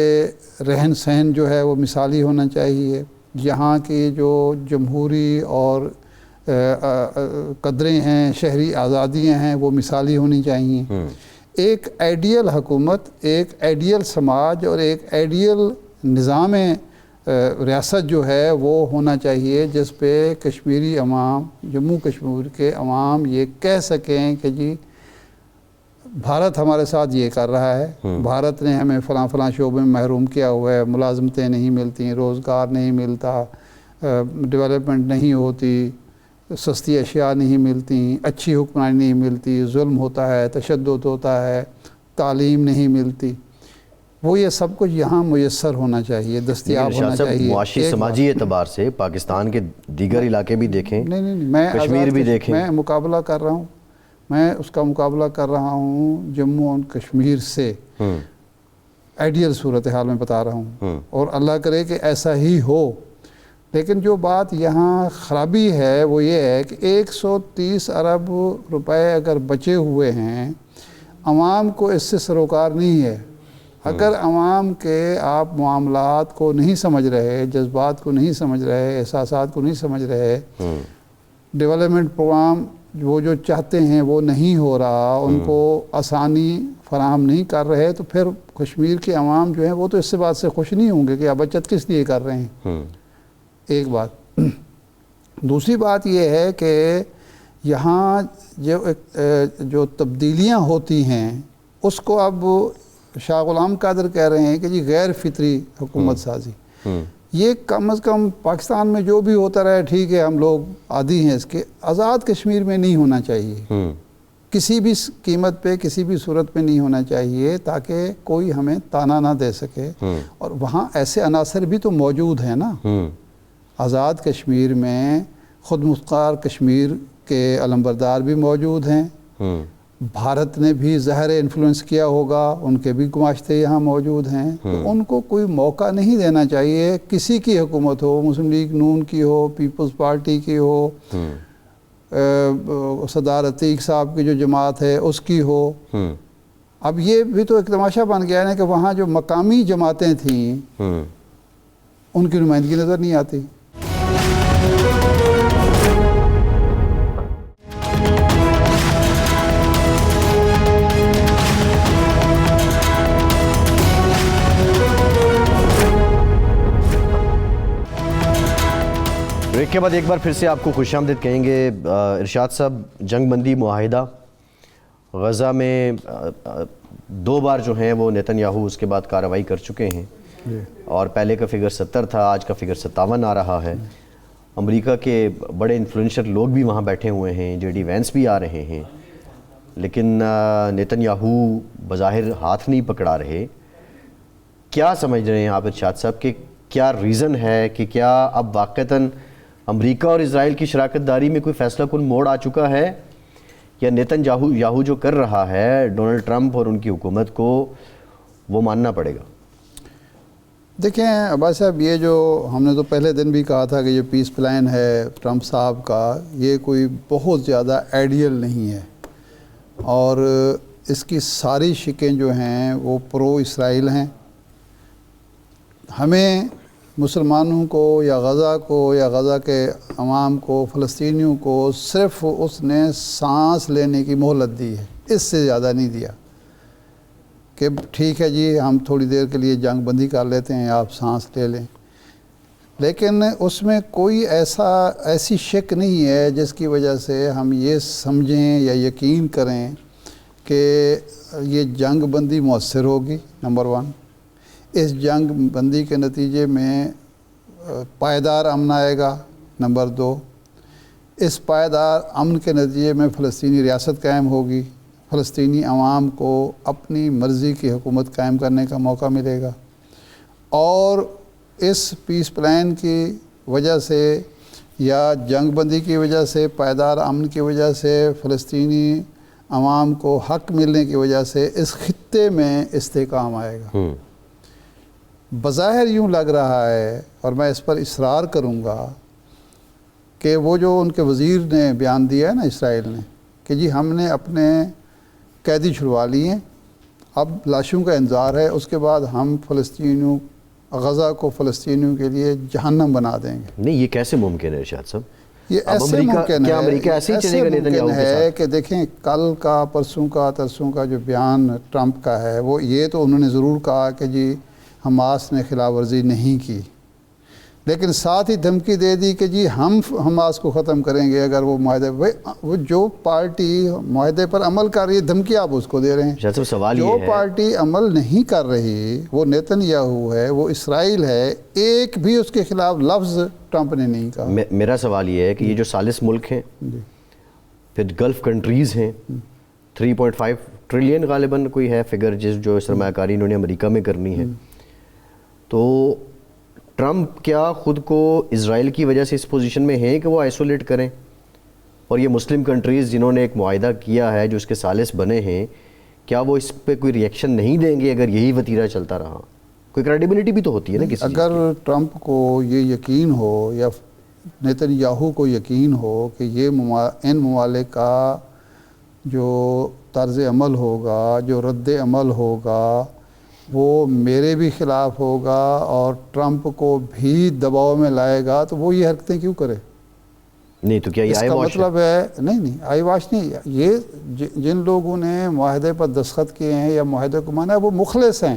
رہن سہن جو ہے وہ مثالی ہونا چاہیے. یہاں کی جو جمہوری اور قدریں ہیں، شہری آزادیاں ہیں، وہ مثالی ہونی چاہیے. ایک آئیڈیل حکومت، ایک آئیڈیل سماج اور ایک آئیڈیل نظام ریاست جو ہے وہ ہونا چاہیے، جس پہ کشمیری عوام، جموں کشمیر کے عوام یہ کہہ سکیں کہ جی بھارت ہمارے ساتھ یہ کر رہا ہے، بھارت نے ہمیں فلاں فلاں شعبے میں محروم کیا ہوا ہے، ملازمتیں نہیں ملتی، روزگار نہیں ملتا، ڈیولپمنٹ نہیں ہوتی، سستی اشیاء نہیں ملتی، اچھی حکمرانی نہیں ملتی، ظلم ہوتا ہے، تشدد ہوتا ہے، تعلیم نہیں ملتی. وہ یہ سب کچھ یہاں میسر ہونا چاہیے، دستیاب ہونا چاہیے. معاشی سماجی اعتبار سے پاکستان کے دیگر علاقے بھی دیکھیں، میں کشمیر بھی دیکھیں. میں مقابلہ کر رہا ہوں، میں اس کا مقابلہ کر رہا ہوں جموں اور کشمیر سے. آئیڈیل صورتحال میں بتا رہا ہوں، اور اللہ کرے کہ ایسا ہی ہو. لیکن جو بات یہاں خرابی ہے وہ یہ ہے کہ 130 ارب روپے اگر بچے ہوئے ہیں، عوام کو اس سے سروکار نہیں ہے. اگر عوام کے آپ معاملات کو نہیں سمجھ رہے، جذبات کو نہیں سمجھ رہے، احساسات کو نہیں سمجھ رہے، ڈیولپمنٹ پروگرام وہ جو چاہتے ہیں وہ نہیں ہو رہا، ان کو آسانی فراہم نہیں کر رہے، تو پھر کشمیر کے عوام جو ہیں وہ تو اس سے بات سے خوش نہیں ہوں گے کہ آپ بچت کس لیے کر رہے ہیں. ایک بات. دوسری بات یہ ہے کہ یہاں جو تبدیلیاں ہوتی ہیں اس کو اب شاہ غلام قادر کہہ رہے ہیں کہ جی غیر فطری حکومت سازی. یہ کم از کم پاکستان میں جو بھی ہوتا رہے ٹھیک ہے، ہم لوگ عادی ہیں اس کے. آزاد کشمیر میں نہیں ہونا چاہیے، کسی بھی قیمت پہ، کسی بھی صورت میں نہیں ہونا چاہیے، تاکہ کوئی ہمیں تانا نہ دے سکے. اور وہاں ایسے عناصر بھی تو موجود ہیں نا. آزاد کشمیر میں خود مختار کشمیر کے علمبردار بھی موجود ہیں. بھارت نے بھی ظاہر انفلوئنس کیا ہوگا، ان کے بھی گماشتے یہاں موجود ہیں. تو ان کو کوئی موقع نہیں دینا چاہیے. کسی کی حکومت ہو، مسلم لیگ نون کی ہو، پیپلز پارٹی کی ہو، سردار عتیق صاحب کی جو جماعت ہے اس کی ہو. اب یہ بھی تو ایک تماشا بن گیا ہے کہ وہاں جو مقامی جماعتیں تھیں ان کی نمائندگی نظر نہیں آتی. بریک کے بعد ایک بار پھر سے آپ کو خوش آمدید کہیں گے. ارشاد صاحب، جنگ بندی معاہدہ غزہ میں 2 بار جو ہیں وہ نیتن یاہو اس کے بعد کارروائی کر چکے ہیں، اور پہلے کا فگر 70 تھا، آج کا فگر 57 آ رہا ہے. امریکہ کے بڑے انفلوئنشر لوگ بھی وہاں بیٹھے ہوئے ہیں، جے ڈی وینس بھی آ رہے ہیں، لیکن نیتن یاہو بظاہر ہاتھ نہیں پکڑا رہے. کیا سمجھ رہے ہیں آپ ارشاد صاحب کہ کیا ریزن ہے کہ کیا اب واقعتاً امریکہ اور اسرائیل کی شراکت داری میں کوئی فیصلہ کن موڑ آ چکا ہے، یا نیتن یاہو جو کر رہا ہے ڈونلڈ ٹرمپ اور ان کی حکومت کو وہ ماننا پڑے گا؟ دیکھیں عباس صاحب، یہ جو ہم نے تو پہلے دن بھی کہا تھا کہ یہ پیس پلان ہے ٹرمپ صاحب کا، یہ کوئی بہت زیادہ آئیڈیل نہیں ہے، اور اس کی ساری شکیں جو ہیں وہ پرو اسرائیل ہیں. ہمیں مسلمانوں کو یا غزہ کے عوام کو، فلسطینیوں کو صرف اس نے سانس لینے کی مہلت دی ہے، اس سے زیادہ نہیں دیا. کہ ٹھیک ہے جی ہم تھوڑی دیر کے لیے جنگ بندی کر لیتے ہیں، آپ سانس لے لیں، لیکن اس میں کوئی ایسی شک نہیں ہے جس کی وجہ سے ہم یہ سمجھیں یا یقین کریں کہ یہ جنگ بندی مؤثر ہوگی. نمبر 1، اس جنگ بندی کے نتیجے میں پائیدار امن آئے گا. نمبر 2، اس پائیدار امن کے نتیجے میں فلسطینی ریاست قائم ہوگی، فلسطینی عوام کو اپنی مرضی کی حکومت قائم کرنے کا موقع ملے گا، اور اس پیس پلان کی وجہ سے یا جنگ بندی کی وجہ سے، پائیدار امن کی وجہ سے، فلسطینی عوام کو حق ملنے کی وجہ سے اس خطے میں استحکام آئے گا. بظاہر یوں لگ رہا ہے، اور میں اس پر اصرار کروں گا، کہ وہ جو ان کے وزیر نے بیان دیا ہے نا اسرائیل نے، کہ جی ہم نے اپنے قیدی چھڑوا لیے، اب لاشوں کا انتظار ہے، اس کے بعد ہم فلسطینیوں غزہ کو فلسطینیوں کے لیے جہنم بنا دیں گے. نہیں، یہ کیسے ممکن ہے ارشاد صاحب؟ یہ ایسے ممکن کیا امریکہ ایسے ہی چلے گا نیتنیاہو کے ساتھ؟ کہ دیکھیں کل کا، پرسوں کا، ترسوں کا جو بیان ٹرمپ کا ہے، وہ یہ تو انہوں نے ضرور کہا کہ جی حماس نے خلاف ورزی نہیں کی، لیکن ساتھ ہی دھمکی دے دی کہ جی ہم حماس کو ختم کریں گے اگر وہ معاہدے، وہ جو پارٹی معاہدے پر عمل کر رہی ہے دھمکی آپ اس کو دے رہے ہیں. سوال جو یہ ہے، پارٹی عمل نہیں کر رہی وہ نیتنیاہو ہے، وہ اسرائیل ہے، ایک بھی اس کے خلاف لفظ ٹرمپ نے نہیں کہا. میرا سوال یہ ہے کہ یہ جو ثالث ملک ہیں، پھر گلف کنٹریز ہیں، 3.5 ٹریلین غالباً کوئی ہے فگر جو سرمایہ کاری انہوں نے امریکہ میں کرنی ہے، تو ٹرمپ کیا خود کو اسرائیل کی وجہ سے اس پوزیشن میں ہیں کہ وہ آئسولیٹ کریں، اور یہ مسلم کنٹریز جنہوں نے ایک معاہدہ کیا ہے جو اس کے ثالث بنے ہیں، کیا وہ اس پہ کوئی ریئیکشن نہیں دیں گے اگر یہی وتیرہ چلتا رہا؟ کوئی کریڈیبلٹی بھی تو ہوتی ہے نا کسی. اگر ٹرمپ کو یہ یقین ہو یا نیتنیاہو کو یقین ہو کہ یہ ان ممالک کا جو طرز عمل ہوگا، جو رد عمل ہوگا، وہ میرے بھی خلاف ہوگا اور ٹرمپ کو بھی دباؤ میں لائے گا، تو وہ یہ حرکتیں کیوں کرے؟ نہیں تو کیا یہ اس کا مطلب ہے نہیں آئی واش نہیں. یہ جن لوگوں نے معاہدے پر دستخط کیے ہیں یا معاہدے کو مانا ہے وہ مخلص ہیں،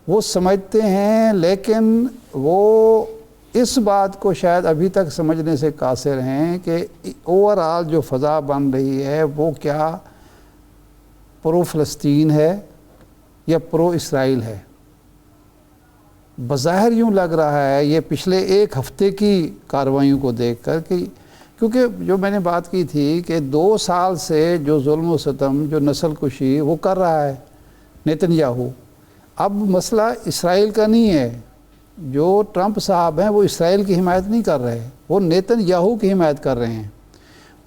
وہ سمجھتے ہیں، لیکن وہ اس بات کو شاید ابھی تک سمجھنے سے قاصر ہیں کہ اوور آل جو فضا بن رہی ہے وہ کیا پرو فلسطین ہے یا پرو اسرائیل ہے. بظاہر یوں لگ رہا ہے یہ پچھلے ایک ہفتے کی کارروائیوں کو دیکھ کر کہ کیونکہ جو میں نے بات کی تھی کہ 2 سال سے جو ظلم و ستم، جو نسل کشی وہ کر رہا ہے نیتنیاہو. اب مسئلہ اسرائیل کا نہیں ہے، جو ٹرمپ صاحب ہیں وہ اسرائیل کی حمایت نہیں کر رہے، وہ نیتنیاہو کی حمایت کر رہے ہیں.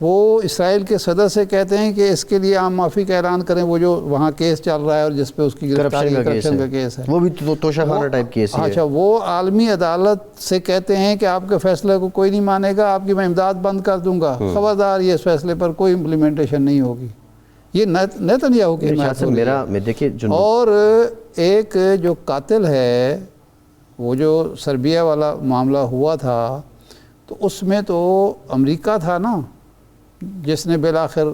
وہ اسرائیل کے صدر سے کہتے ہیں کہ اس کے لیے عام معافی کا اعلان کریں، وہ جو وہاں کیس چل رہا ہے اور جس پہ اس کی گرفتاری کرپشن کا کیس ہے، وہ بھی توشہ خانہ ٹائپ کیس ہے. اچھا، وہ عالمی عدالت سے کہتے ہیں کہ آپ کے فیصلے کو کوئی نہیں مانے گا، آپ کی میں امداد بند کر دوں گا، خبردار یہ اس فیصلے پر کوئی امپلیمنٹیشن نہیں ہوگی. یہ نیتنیاہو کی حمایت ہو رہی ہے. اور ایک جو قاتل ہے، وہ جو سربیا والا معاملہ ہوا تھا، تو اس میں تو امریکہ تھا نا جس نے بالآخر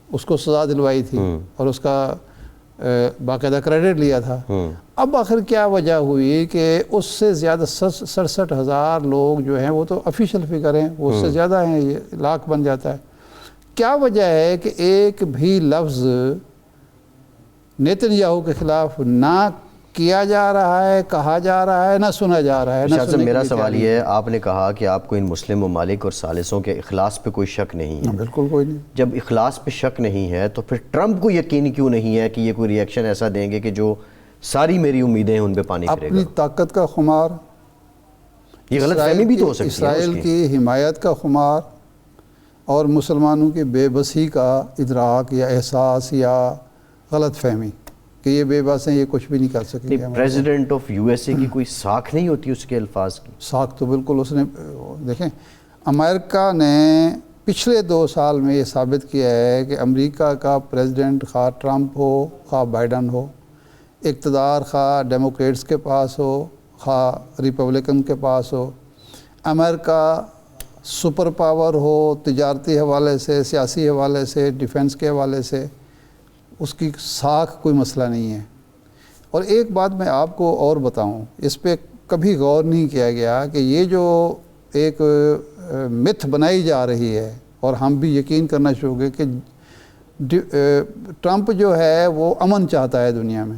اس کو سزا دلوائی تھی اور اس کا باقاعدہ کریڈٹ لیا تھا. اب آخر کیا وجہ ہوئی کہ اس سے زیادہ 67,000 لوگ جو ہیں، وہ تو آفیشیل فگر ہیں، وہ اس سے زیادہ ہیں، یہ لاکھ بن جاتا ہے. کیا وجہ ہے کہ ایک بھی لفظ نیتنیاہو کے خلاف نہ کیا جا رہا ہے، کہا جا رہا ہے، نہ سنا جا رہا ہے؟ میرا سوال یہ ہے، آپ نے کہا کہ آپ کو ان مسلم ممالک اور ثالثوں کے اخلاص پہ کوئی شک نہیں ہے. بالکل کوئی نہیں. جب اخلاص پہ شک نہیں ہے تو پھر ٹرمپ کو یقین کیوں نہیں ہے کہ یہ کوئی ریئیکشن ایسا دیں گے کہ جو ساری میری امیدیں ہیں ان پہ پانی پھرے گا؟ اپنی طاقت کا خمار، یہ غلط فہمی بھی تو ہو سکتی ہے. اسرائیل کی حمایت کا خمار اور مسلمانوں کی بے بسی کا ادراک یا احساس یا غلط فہمی کہ یہ بے بس ہیں، یہ کچھ بھی نہیں کر سکیں گے. پریزیڈنٹ آف USA کی کوئی ساکھ نہیں ہوتی اس کے الفاظ کی؟ ساکھ تو بالکل اس نے، دیکھیں امریکہ نے پچھلے 2 سال میں یہ ثابت کیا ہے کہ امریکہ کا پریزیڈنٹ خواہ ٹرمپ ہو خواہ بائیڈن ہو، اقتدار خواہ ڈیموکریٹس کے پاس ہو خواہ ریپبلکن کے پاس ہو، امریکہ سپر پاور ہو، تجارتی حوالے سے، سیاسی حوالے سے، ڈیفنس کے حوالے سے، اس کی ساکھ کوئی مسئلہ نہیں ہے. اور ایک بات میں آپ کو اور بتاؤں، اس پہ کبھی غور نہیں کیا گیا کہ یہ جو ایک متھ بنائی جا رہی ہے، اور ہم بھی یقین کرنا شروع ہوئے کہ ٹرمپ جو ہے وہ امن چاہتا ہے دنیا میں.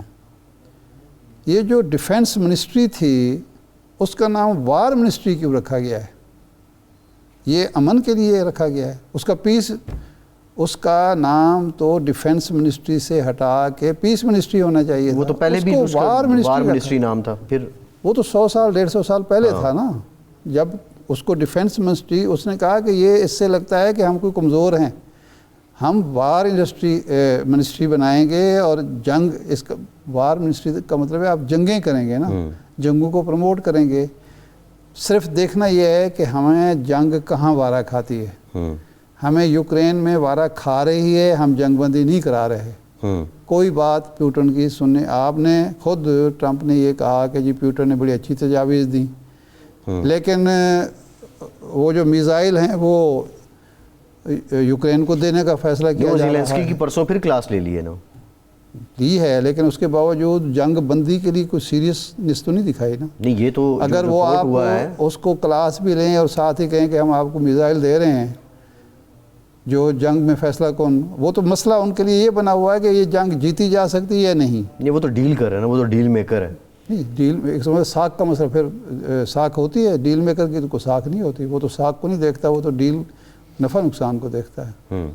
یہ جو ڈیفنس منسٹری تھی اس کا نام وار منسٹری کیوں رکھا گیا ہے؟ یہ امن کے لیے رکھا گیا ہے. اس کا نام تو ڈیفنس منسٹری سے ہٹا کے پیس منسٹری ہونا چاہیے تھا. وہ تو پہلے بھی وار منسٹری نام تھا. پھر وہ تو 100 سال 150 سال پہلے تھا نا، جب اس کو ڈیفنس منسٹری، اس نے کہا کہ یہ اس سے لگتا ہے کہ ہم کوئی کمزور ہیں، ہم وار منسٹری بنائیں گے، اور جنگ، اس کا وار منسٹری کا مطلب ہے آپ جنگیں کریں گے نا، جنگوں کو پروموٹ کریں گے. صرف دیکھنا یہ ہے کہ ہمیں جنگ کہاں وارہ کھاتی ہے. ہمیں یوکرین میں وارہ کھا رہی ہے، ہم جنگ بندی نہیں کرا رہے. کوئی بات پیوٹن کی سننے، آپ نے خود ٹرمپ نے یہ کہا کہ جی پیوٹن نے بڑی اچھی تجاویز دی، لیکن وہ جو میزائل ہیں وہ یوکرین کو دینے کا فیصلہ کیا جا رہا ہے. زیلنسکی کی پرسوں پھر کلاس لے لی ہے نا، لی ہے، لیکن اس کے باوجود جنگ بندی کے لیے کوئی سیریسنس تو نہیں دکھائی نا. نہیں یہ تو اگر وہ آپ اس کو کلاس بھی لیں اور ساتھ ہی کہیں کہ ہم آپ کو میزائل دے رہے ہیں جو جنگ میں فیصلہ کون، وہ تو مسئلہ ان کے لیے یہ بنا ہوا ہے کہ یہ جنگ جیتی جا سکتی ہے یا نہیں. نہیں وہ تو ڈیل کر رہے ہیں نا، وہ تو ڈیل میکر ہے. نہیں ڈیل ایک سمجھ ساکھ کا مسئلہ، پھر ساکھ ہوتی ہے ڈیل میکر کی، تو کوئی ساکھ نہیں ہوتی. وہ تو ساکھ کو نہیں دیکھتا، وہ تو ڈیل نفع نقصان کو دیکھتا ہے.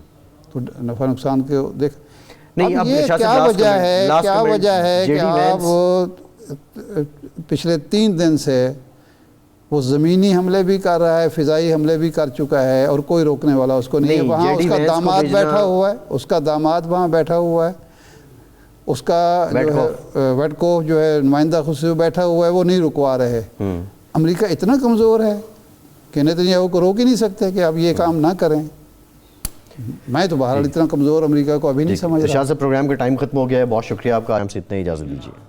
تو نفع نقصان کو دیکھ. اب یہ کیا وجہ ہے کہ آپ پچھلے 3 دن سے وہ زمینی حملے بھی کر رہا ہے، فضائی حملے بھی کر چکا ہے، اور کوئی روکنے والا اس کو نہیں ہے. وہاں اس کا داماد بیٹھا ہوا ہے، اس کا داماد وہاں بیٹھا ہوا ہے، اس کا ویٹکوف جو ہے نمائندہ خصوصی بیٹھا ہوا ہے، وہ نہیں رکوا رہے. امریکہ اتنا کمزور ہے کہ نیتنیاہو کو روک ہی نہیں سکتے کہ اب یہ کام نہ کریں. میں تو بہرحال اتنا کمزور امریکہ کو ابھی نہیں سمجھ رہا. ارشاد صاحب پروگرام کا ٹائم ختم ہو گیا ہے، بہت شکریہ آپ کا. ہم سے اتنا ہی اجازت دیجیے.